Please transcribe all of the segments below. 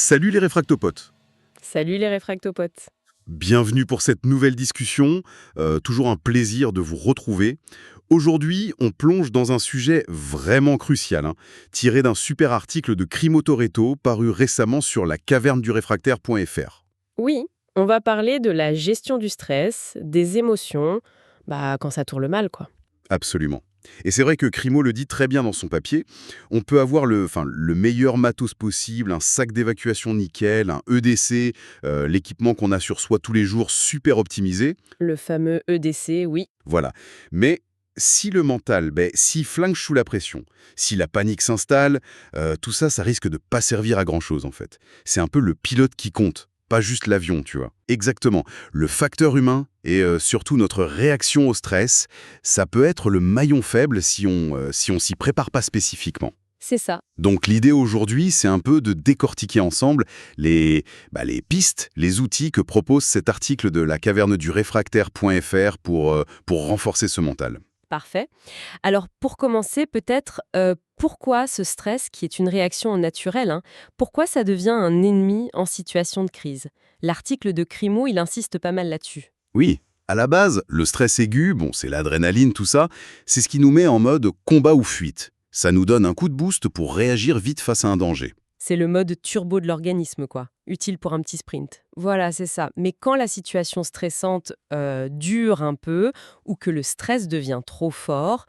Salut les réfractopotes. Salut les réfractopotes. Bienvenue pour cette nouvelle discussion. Toujours un plaisir de vous retrouver. Aujourd'hui, on plonge dans un sujet vraiment crucial, tiré d'un super article de Crimo Toretto paru récemment sur la caverne-du-réfractaire.fr. Oui, on va parler de la gestion du stress, des émotions, quand ça tourne mal, quoi. Absolument. Et c'est vrai que Crimo le dit très bien dans son papier. On peut avoir le meilleur matos possible, un sac d'évacuation nickel, un EDC, l'équipement qu'on a sur soi tous les jours super optimisé. Le fameux EDC, oui. Voilà. Mais si le mental, s'il flingue sous la pression, si la panique s'installe, tout ça, ça risque de pas servir à grand-chose en fait. C'est un peu le pilote qui compte, pas juste l'avion, tu vois. Exactement. Le facteur humain et surtout notre réaction au stress, ça peut être le maillon faible si on s'y prépare pas spécifiquement. C'est ça. Donc l'idée aujourd'hui, c'est un peu de décortiquer ensemble les pistes, les outils que propose cet article de la caverne-du-réfractaire.fr pour renforcer ce mental. Parfait. Alors, pour commencer, peut-être, pourquoi ce stress, qui est une réaction naturelle, pourquoi ça devient un ennemi en situation de crise? L'article de Crimo, il insiste pas mal là-dessus. Oui, à la base, le stress aigu, bon, c'est l'adrénaline, tout ça, c'est ce qui nous met en mode combat ou fuite. Ça nous donne un coup de boost pour réagir vite face à un danger. C'est le mode turbo de l'organisme, quoi. Utile pour un petit sprint. Voilà, c'est ça. Mais quand la situation stressante dure un peu ou que le stress devient trop fort,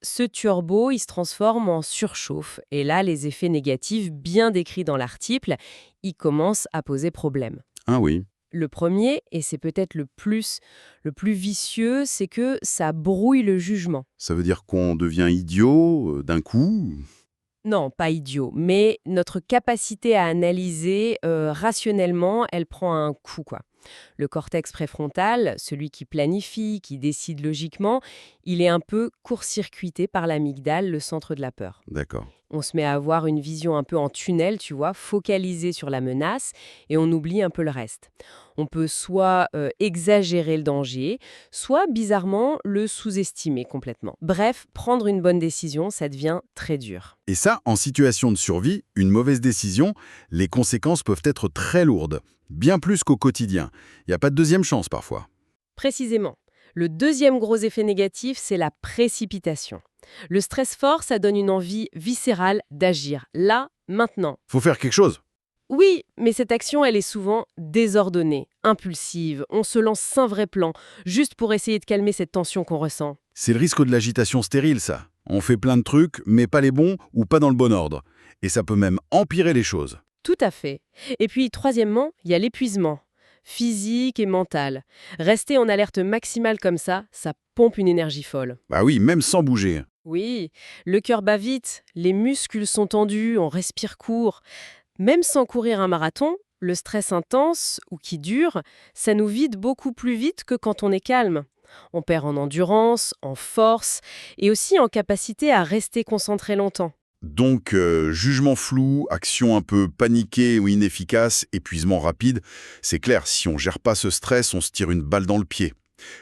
ce turbo, il se transforme en surchauffe. Et là, les effets négatifs, bien décrits dans l'article, ils commencent à poser problème. Ah oui, Le premier, et c'est peut-être le plus vicieux, c'est que ça brouille le jugement. ça veut dire qu'on devient idiot d'un coup. Non, pas idiot, mais notre capacité à analyser rationnellement, elle prend un coup, quoi. Le cortex préfrontal, celui qui planifie, qui décide logiquement, il est un peu court-circuité par l'amygdale, le centre de la peur. D'accord. On se met à avoir une vision un peu en tunnel, tu vois, focalisée sur la menace, et on oublie un peu le reste. On peut soit exagérer le danger, soit bizarrement le sous-estimer complètement. Bref, prendre une bonne décision, ça devient très dur. Et ça, en situation de survie, une mauvaise décision, les conséquences peuvent être très lourdes. Bien plus qu'au quotidien. Il n'y a pas de deuxième chance parfois. Précisément. Le deuxième gros effet négatif, c'est la précipitation. Le stress fort, ça donne une envie viscérale d'agir, là, maintenant. Faut faire quelque chose. Oui, mais cette action, elle est souvent désordonnée, impulsive. On se lance sans vrai plan, juste pour essayer de calmer cette tension qu'on ressent. C'est le risque de l'agitation stérile, ça. On fait plein de trucs, mais pas les bons ou pas dans le bon ordre. Et ça peut même empirer les choses. Tout à fait. Et puis, troisièmement, il y a l'épuisement, physique et mental. Rester en alerte maximale comme ça pompe une énergie folle. Bah oui, même sans bouger. Oui, le cœur bat vite, les muscles sont tendus, on respire court. Même sans courir un marathon, le stress intense ou qui dure, ça nous vide beaucoup plus vite que quand on est calme. On perd en endurance, en force et aussi en capacité à rester concentré longtemps. Donc, jugement flou, action un peu paniquée ou inefficace, épuisement rapide, c'est clair, si on gère pas ce stress, on se tire une balle dans le pied.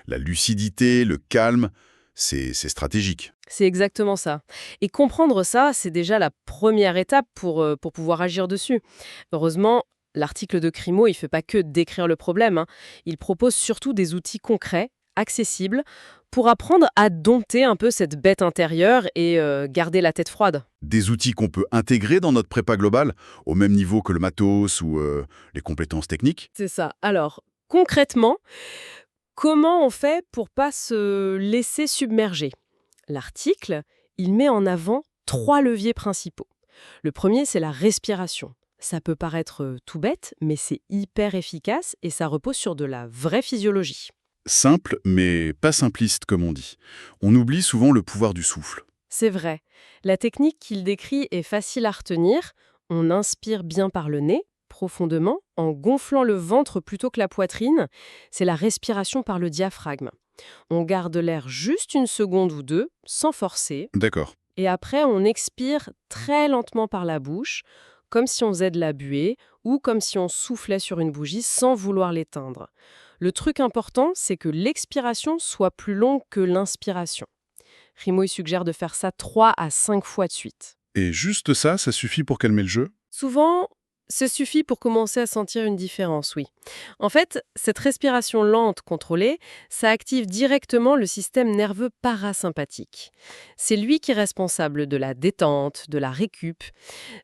La lucidité, le calme, c'est stratégique. C'est exactement ça. Et comprendre ça, c'est déjà la première étape pour pouvoir agir dessus. Heureusement, l'article de Crimo, il ne fait pas que décrire le problème. Il propose surtout des outils concrets, accessibles, pour apprendre à dompter un peu cette bête intérieure et garder la tête froide. Des outils qu'on peut intégrer dans notre prépa globale, au même niveau que le matos ou les compétences techniques. C'est ça. Alors, concrètement, comment on fait pour pas se laisser submerger? L'article, il met en avant 3 leviers principaux. Le premier, c'est la respiration. Ça peut paraître tout bête, mais c'est hyper efficace et ça repose sur de la vraie physiologie. Simple, mais pas simpliste, comme on dit. On oublie souvent le pouvoir du souffle. C'est vrai. La technique qu'il décrit est facile à retenir. On inspire bien par le nez, profondément, en gonflant le ventre plutôt que la poitrine. C'est la respiration par le diaphragme. On garde l'air juste une seconde ou deux, sans forcer. D'accord. Et après, on expire très lentement par la bouche, comme si on faisait de la buée ou comme si on soufflait sur une bougie sans vouloir l'éteindre. Le truc important, c'est que l'expiration soit plus longue que l'inspiration. Rimo suggère de faire ça 3 à 5 fois de suite. Et juste ça, ça suffit pour calmer le jeu? Souvent, Ce suffit pour commencer à sentir une différence, oui. En fait, cette respiration lente contrôlée, ça active directement le système nerveux parasympathique. C'est lui qui est responsable de la détente, de la récup.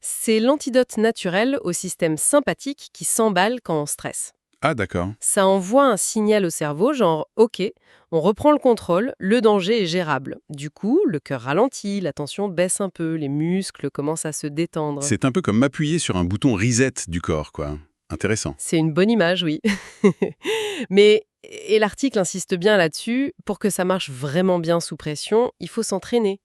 C'est l'antidote naturel au système sympathique qui s'emballe quand on stresse. Ah d'accord. Ça envoie un signal au cerveau, genre OK, on reprend le contrôle, le danger est gérable. Du coup, le cœur ralentit, la tension baisse un peu, les muscles commencent à se détendre. C'est un peu comme m'appuyer sur un bouton reset du corps, quoi. Intéressant. C'est une bonne image, oui. Mais, et l'article insiste bien là-dessus, pour que ça marche vraiment bien sous pression, il faut s'entraîner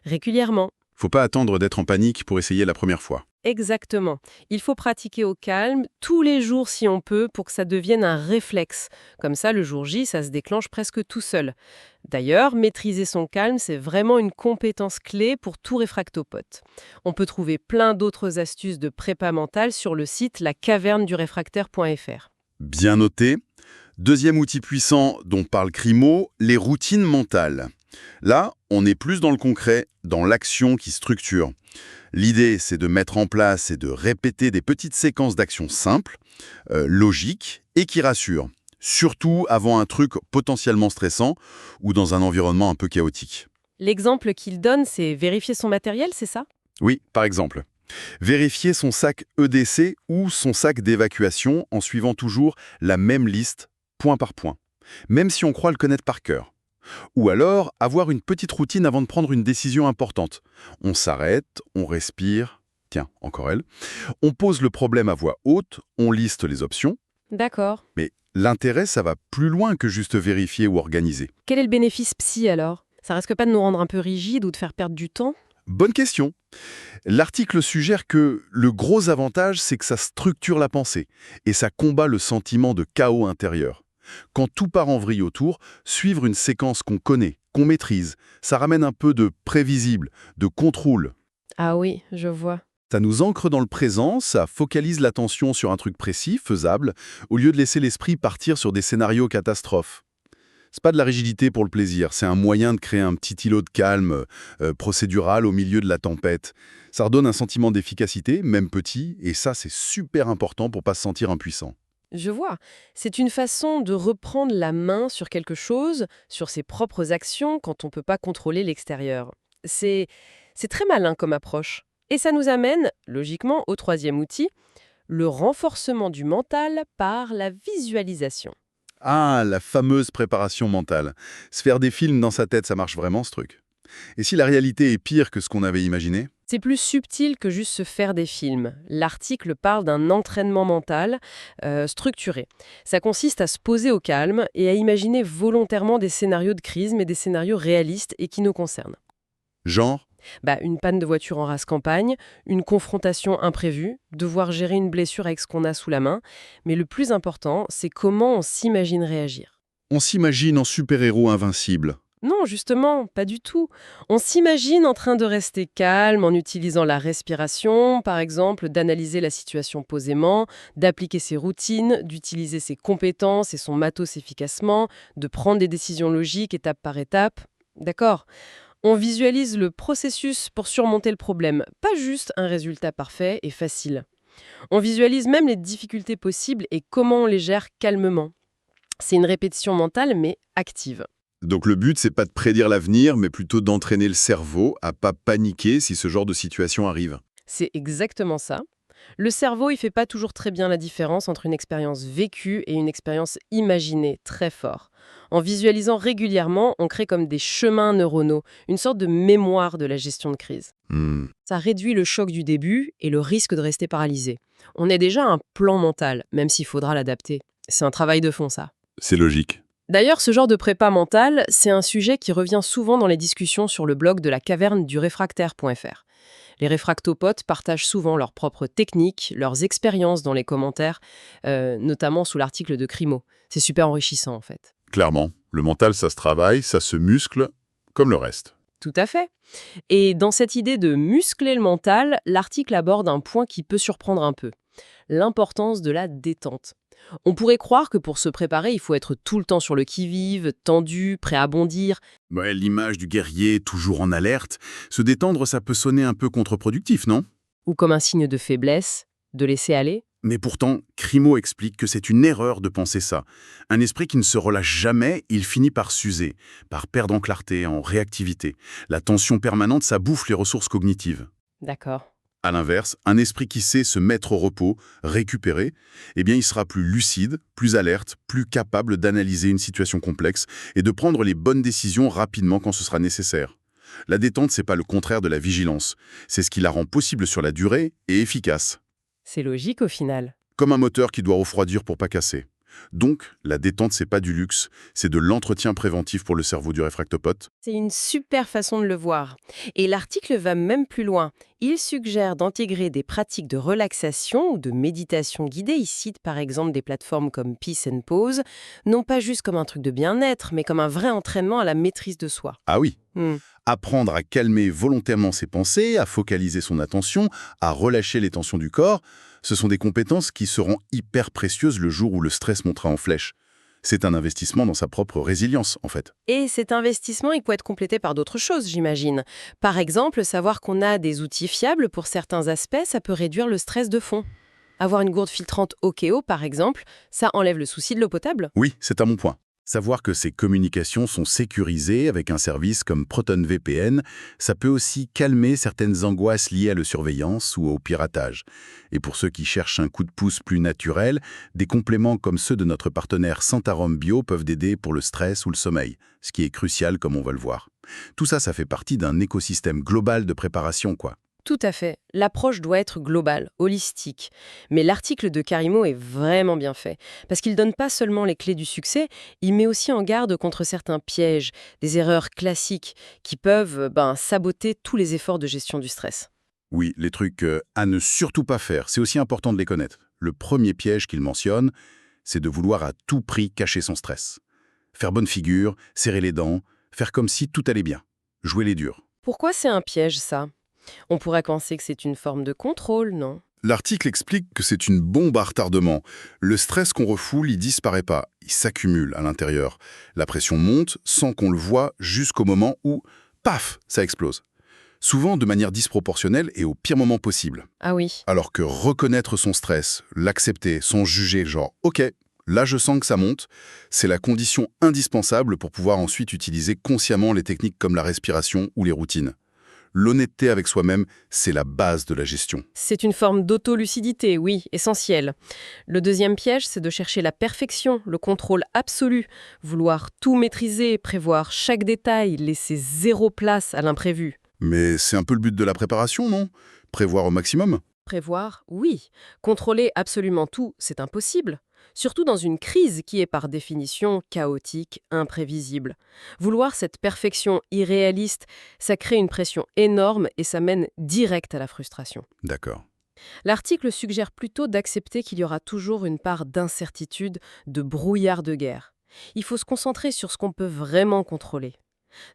régulièrement. Faut pas attendre d'être en panique pour essayer la première fois. Exactement. Il faut pratiquer au calme, tous les jours si on peut, pour que ça devienne un réflexe. Comme ça, le jour J, ça se déclenche presque tout seul. D'ailleurs, maîtriser son calme, c'est vraiment une compétence clé pour tout réfractopote. On peut trouver plein d'autres astuces de prépa mentale sur le site lacaverneduréfractaire.fr. Bien noté. Deuxième outil puissant dont parle Crimo, les routines mentales. Là, on est plus dans le concret, dans l'action qui structure. L'idée, c'est de mettre en place et de répéter des petites séquences d'actions simples, logiques et qui rassurent. Surtout avant un truc potentiellement stressant ou dans un environnement un peu chaotique. L'exemple qu'il donne, c'est vérifier son matériel, c'est ça? Oui, par exemple. Vérifier son sac EDC ou son sac d'évacuation en suivant toujours la même liste, point par point, même si on croit le connaître par cœur. Ou alors, avoir une petite routine avant de prendre une décision importante. On s'arrête, on respire, tiens, encore elle. On pose le problème à voix haute, on liste les options, D'accord. mais l'intérêt, ça va plus loin que juste vérifier ou organiser. Quel est le bénéfice psy alors? Ça risque pas de nous rendre un peu rigides ou de faire perdre du temps? Bonne question. L'article suggère que le gros avantage, c'est que ça structure la pensée et ça combat le sentiment de chaos intérieur. Quand tout part en vrille autour, suivre une séquence qu'on connaît, qu'on maîtrise, ça ramène un peu de prévisible, de contrôle. Ah oui, je vois. Ça nous ancre dans le présent, ça focalise l'attention sur un truc précis, faisable, au lieu de laisser l'esprit partir sur des scénarios catastrophes. C'est pas de la rigidité pour le plaisir, c'est un moyen de créer un petit îlot de calme, procédural au milieu de la tempête. Ça redonne un sentiment d'efficacité, même petit, et ça c'est super important pour pas se sentir impuissant. Je vois. C'est une façon de reprendre la main sur quelque chose, sur ses propres actions, quand on ne peut pas contrôler l'extérieur. C'est très malin comme approche. Et ça nous amène, logiquement, au troisième outil, le renforcement du mental par la visualisation. Ah, la fameuse préparation mentale. Se faire des films dans sa tête, ça marche vraiment ce truc. Et si la réalité est pire que ce qu'on avait imaginé? C'est plus subtil que juste se faire des films. L'article parle d'un entraînement mental structuré. Ça consiste à se poser au calme et à imaginer volontairement des scénarios de crise, mais des scénarios réalistes et qui nous concernent. Genre? Une panne de voiture en race campagne, une confrontation imprévue, devoir gérer une blessure avec ce qu'on a sous la main. Mais le plus important, c'est comment on s'imagine réagir. On s'imagine en super-héros invincible. Non, justement, pas du tout. On s'imagine en train de rester calme en utilisant la respiration, par exemple, d'analyser la situation posément, d'appliquer ses routines, d'utiliser ses compétences et son matos efficacement, de prendre des décisions logiques étape par étape. D'accord? On visualise le processus pour surmonter le problème, pas juste un résultat parfait et facile. On visualise même les difficultés possibles et comment on les gère calmement. C'est une répétition mentale, mais active. Donc le but, c'est pas de prédire l'avenir, mais plutôt d'entraîner le cerveau à pas paniquer si ce genre de situation arrive. C'est exactement ça. Le cerveau, il fait pas toujours très bien la différence entre une expérience vécue et une expérience imaginée très fort. En visualisant régulièrement, on crée comme des chemins neuronaux, une sorte de mémoire de la gestion de crise. Hmm, Ça réduit le choc du début et le risque de rester paralysé. On a déjà un plan mental, même s'il faudra l'adapter. C'est un travail de fond, ça. c'est logique. D'ailleurs, ce genre de prépa mentale, c'est un sujet qui revient souvent dans les discussions sur le blog de la caverne du réfractaire.fr. Les réfractopotes partagent souvent leurs propres techniques, leurs expériences dans les commentaires, notamment sous l'article de Crimo. C'est super enrichissant en fait. Clairement, le mental, ça se travaille, ça se muscle, comme le reste. Tout à fait. Et dans cette idée de muscler le mental, l'article aborde un point qui peut surprendre un peu. L'importance de la détente. On pourrait croire que pour se préparer, il faut être tout le temps sur le qui-vive, tendu, prêt à bondir. Ouais, l'image du guerrier toujours en alerte, se détendre, ça peut sonner un peu contre-productif, non? Ou comme un signe de faiblesse. de laisser aller. Mais pourtant, Crimo explique que c'est une erreur de penser ça. Un esprit qui ne se relâche jamais, il finit par s'user, par perdre en clarté, en réactivité. La tension permanente, ça bouffe les ressources cognitives. D'accord. À l'inverse, un esprit qui sait se mettre au repos, récupérer, eh bien il sera plus lucide, plus alerte, plus capable d'analyser une situation complexe et de prendre les bonnes décisions rapidement quand ce sera nécessaire. La détente, c'est pas le contraire de la vigilance. C'est ce qui la rend possible sur la durée et efficace. C'est logique au final. Comme un moteur qui doit refroidir pour pas casser. Donc, la détente, c'est pas du luxe, c'est de l'entretien préventif pour le cerveau du réfractopote. C'est une super façon de le voir. Et l'article va même plus loin. Il suggère d'intégrer des pratiques de relaxation ou de méditation guidée. Il cite par exemple des plateformes comme Peace and Pause, non pas juste comme un truc de bien-être, mais comme un vrai entraînement à la maîtrise de soi. Ah oui, Hmm. apprendre à calmer volontairement ses pensées, à focaliser son attention, à relâcher les tensions du corps, ce sont des compétences qui seront hyper précieuses le jour où le stress montera en flèche. C'est un investissement dans sa propre résilience, en fait. Et cet investissement, il peut être complété par d'autres choses, j'imagine. Par exemple, savoir qu'on a des outils fiables pour certains aspects, ça peut réduire le stress de fond. Avoir une gourde filtrante Okeo, par exemple, ça enlève le souci de l'eau potable. Oui, c'est à mon point. Savoir que ces communications sont sécurisées avec un service comme ProtonVPN, ça peut aussi calmer certaines angoisses liées à la surveillance ou au piratage. Et pour ceux qui cherchent un coup de pouce plus naturel, des compléments comme ceux de notre partenaire Santarom Bio peuvent aider pour le stress ou le sommeil, ce qui est crucial comme on va le voir. Tout ça, ça fait partie d'un écosystème global de préparation, quoi. Tout à fait. L'approche doit être globale, holistique. Mais l'article de Karimo est vraiment bien fait. Parce qu'il donne pas seulement les clés du succès, il met aussi en garde contre certains pièges, des erreurs classiques qui peuvent saboter tous les efforts de gestion du stress. Oui, les trucs à ne surtout pas faire, c'est aussi important de les connaître. Le premier piège qu'il mentionne, c'est de vouloir à tout prix cacher son stress. Faire bonne figure, serrer les dents, faire comme si tout allait bien. Jouer les durs. Pourquoi c'est un piège, ça? On pourrait penser que c'est une forme de contrôle, non? L'article explique que c'est une bombe à retardement. Le stress qu'on refoule, il disparaît pas, il s'accumule à l'intérieur. La pression monte sans qu'on le voie jusqu'au moment où, paf, ça explose. Souvent de manière disproportionnelle et au pire moment possible. Ah oui. Alors que reconnaître son stress, l'accepter sans juger, genre « ok, là je sens que ça monte », c'est la condition indispensable pour pouvoir ensuite utiliser consciemment les techniques comme la respiration ou les routines. L'honnêteté avec soi-même, c'est la base de la gestion. C'est une forme d'autolucidité, oui, essentielle. Le deuxième piège, c'est de chercher la perfection, le contrôle absolu, vouloir tout maîtriser, prévoir chaque détail, laisser zéro place à l'imprévu. Mais c'est un peu le but de la préparation, non? Prévoir au maximum? Prévoir, oui. Contrôler absolument tout, c'est impossible. Surtout dans une crise qui est par définition chaotique, imprévisible. Vouloir cette perfection irréaliste, ça crée une pression énorme et ça mène direct à la frustration. D'accord. L'article suggère plutôt d'accepter qu'il y aura toujours une part d'incertitude, de brouillard de guerre. Il faut se concentrer sur ce qu'on peut vraiment contrôler.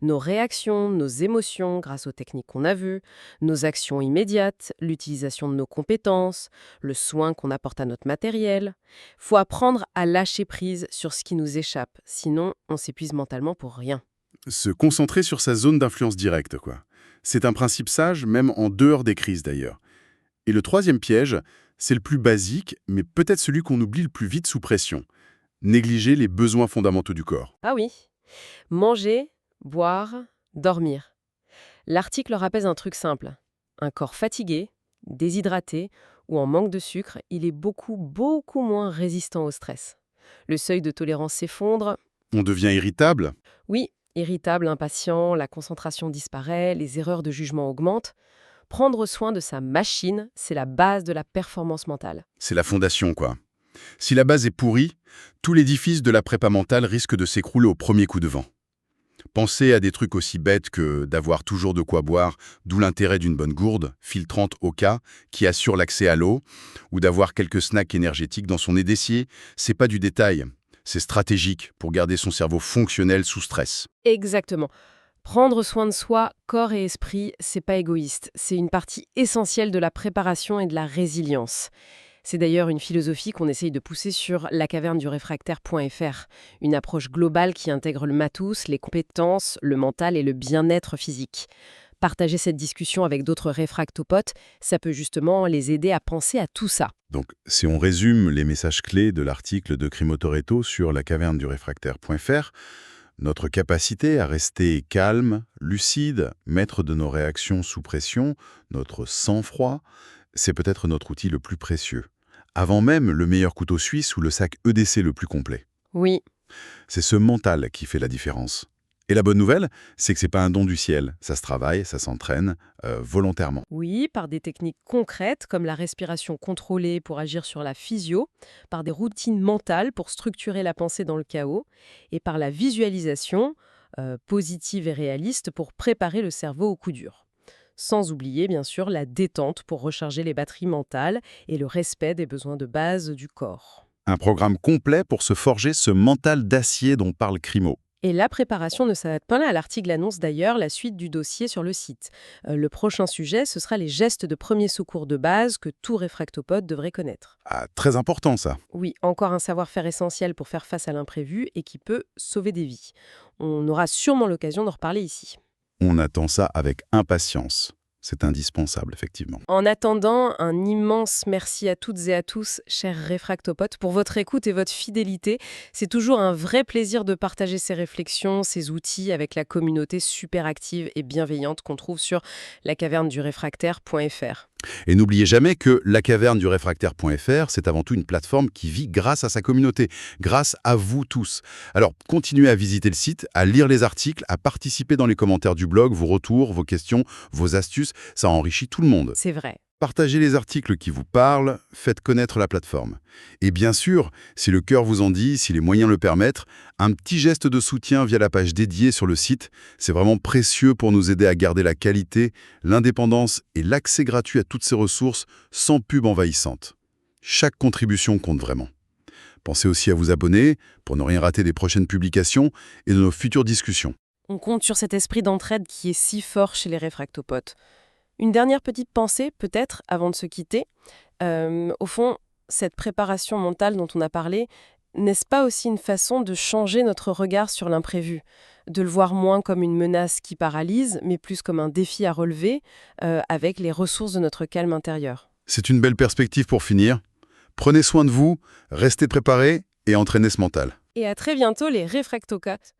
Nos réactions, nos émotions grâce aux techniques qu'on a vues, nos actions immédiates, l'utilisation de nos compétences, le soin qu'on apporte à notre matériel. Faut apprendre à lâcher prise sur ce qui nous échappe, sinon on s'épuise mentalement pour rien. Se concentrer sur sa zone d'influence directe, quoi. C'est un principe sage, même en dehors des crises d'ailleurs. Et le troisième piège, c'est le plus basique, mais peut-être celui qu'on oublie le plus vite sous pression. Négliger les besoins fondamentaux du corps. Ah oui, manger, boire, dormir. L'article rappelle un truc simple. Un corps fatigué, déshydraté ou en manque de sucre, il est beaucoup moins résistant au stress. Le seuil de tolérance s'effondre. On devient irritable? Oui, irritable, impatient, la concentration disparaît, les erreurs de jugement augmentent. Prendre soin de sa machine, c'est la base de la performance mentale. C'est la fondation, quoi. Si la base est pourrie, tout l'édifice de la prépa mentale risque de s'écrouler au premier coup de vent. Pensez à des trucs aussi bêtes que d'avoir toujours de quoi boire, d'où l'intérêt d'une bonne gourde, filtrante au cas, qui assure l'accès à l'eau, ou d'avoir quelques snacks énergétiques dans son nez d'essier. C'est pas du détail, c'est stratégique pour garder son cerveau fonctionnel sous stress. Exactement. Prendre soin de soi, corps et esprit, c'est pas égoïste. C'est une partie essentielle de la préparation et de la résilience. C'est d'ailleurs une philosophie qu'on essaye de pousser sur lacaverneduréfractaire.fr, une approche globale qui intègre le matos, les compétences, le mental et le bien-être physique. Partager cette discussion avec d'autres réfractopotes, ça peut justement les aider à penser à tout ça. Donc, si on résume les messages clés de l'article de Crimo Toretto sur lacaverneduréfractaire.fr, notre capacité à rester calme, lucide, maître de nos réactions sous pression, notre sang-froid, c'est peut-être notre outil le plus précieux. Avant même le meilleur couteau suisse ou le sac EDC le plus complet. Oui, C'est ce mental qui fait la différence. Et la bonne nouvelle, c'est que c'est pas un don du ciel. Ça se travaille, ça s'entraîne, volontairement. oui, par des techniques concrètes comme la respiration contrôlée pour agir sur la physio, par des routines mentales pour structurer la pensée dans le chaos, et par la visualisation positive et réaliste pour préparer le cerveau au coup dur. Sans oublier, bien sûr, la détente pour recharger les batteries mentales et le respect des besoins de base du corps. Un programme complet pour se forger ce mental d'acier dont parle Crimo. Et la préparation ne s'arrête pas là. L'article annonce d'ailleurs la suite du dossier sur le site. Le prochain sujet, ce sera les gestes de premier secours de base que tout réfractopode devrait connaître. Ah, très important ça. Oui, encore un savoir-faire essentiel pour faire face à l'imprévu et qui peut sauver des vies. On aura sûrement l'occasion d'en reparler ici. On attend ça avec impatience. C'est indispensable, effectivement. En attendant, un immense merci à toutes et à tous, chers réfractopotes, pour votre écoute et votre fidélité. C'est toujours un vrai plaisir de partager ces réflexions, ces outils avec la communauté super active et bienveillante qu'on trouve sur lacaverneduréfractaire.fr. Et n'oubliez jamais que lacaverneduréfractaire.fr, c'est avant tout une plateforme qui vit grâce à sa communauté, grâce à vous tous. Alors, continuez à visiter le site, à lire les articles, à participer dans les commentaires du blog, vos retours, vos questions, vos astuces, ça enrichit tout le monde. C'est vrai. Partagez les articles qui vous parlent, faites connaître la plateforme. Et bien sûr, si le cœur vous en dit, si les moyens le permettent, un petit geste de soutien via la page dédiée sur le site, c'est vraiment précieux pour nous aider à garder la qualité, l'indépendance et l'accès gratuit à toutes ces ressources sans pub envahissante. Chaque contribution compte vraiment. Pensez aussi à vous abonner pour ne rien rater des prochaines publications et de nos futures discussions. On compte sur cet esprit d'entraide qui est si fort chez les réfractopotes. Une dernière petite pensée, peut-être, avant de se quitter. Au fond, cette préparation mentale dont on a parlé, n'est-ce pas aussi une façon de changer notre regard sur l'imprévu? De le voir moins comme une menace qui paralyse, mais plus comme un défi à relever avec les ressources de notre calme intérieur. C'est une belle perspective pour finir. Prenez soin de vous, restez préparés et entraînez ce mental. Et à très bientôt les réfractopotes.